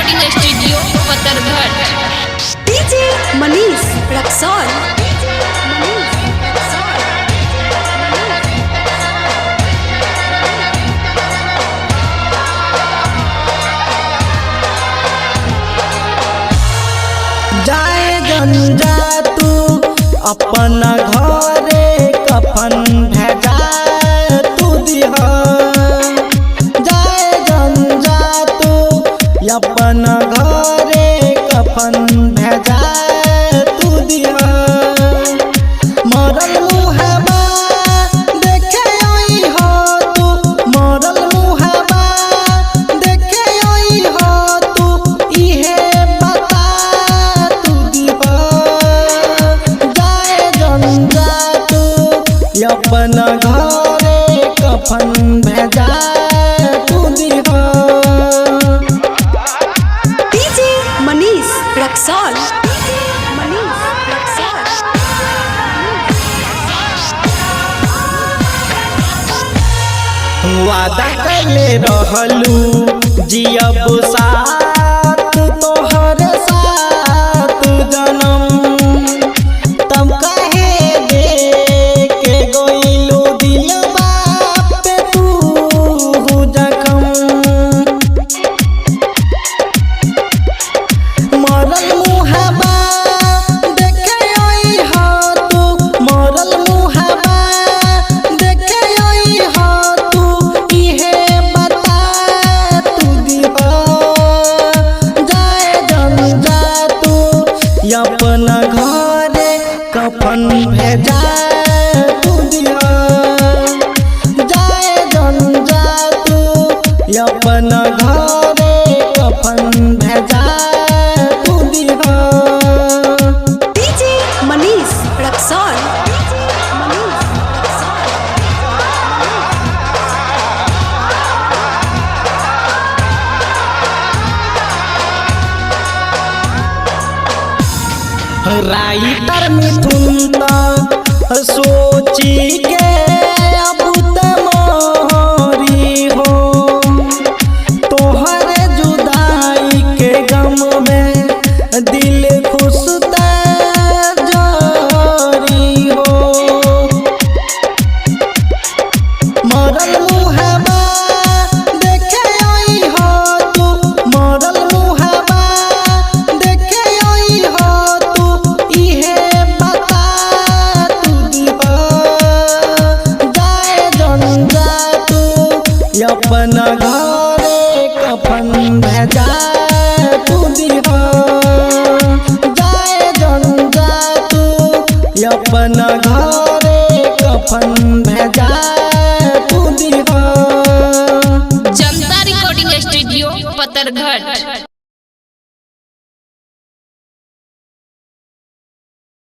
Recording studio Patarghat. DJ Manish Raxaul. जाए गंजा तू अपना घरे कफन भेजा तू दिहा। जाए गंजा तू अपना घरे कफन भेजा तू दिहा। मरल मुहबा देखे आई हो तू, मरल मुहबा देखे आई हो तू, इहे बता तू दिहा। जाए गंजा तू अपना घरे कफन भेजा तू दिहा। डीजे मनीष रक्सौल। मनीष रक्सौल। वादा कैले रहलू जियब साथ तोहर साथ जनम, तब कहे दे के गइलू दिलवा पे तू जखम। मरल मुहबा देखे आई हो तू, मरल मुहबा देखे आई हो तू, इहे बता तू दिहा। जाए गंजा तू अपना घरे कफन भेजा तू दिहा। जाए गंजा तू अपना घरे कफन भेजा तू दिहा। डीजे मनीष रक्सौल। राइटर मिथुन त सोची के अब त मोरी हो, तोहरे जुदाई के गम में दिल खुश त जारी हो। मरल मुहबा देखे आई हो तू, मरल मुहबा देखे आई हो तू, इहे बता तू दिहा। जाए गंजा तू अपना घरे कफन भेजा तू दिहा। जाए गंजा तू अपना घरे कफन भेजा तू दिहा। जनता रिकॉर्डिंग स्टूडियो पतरघट।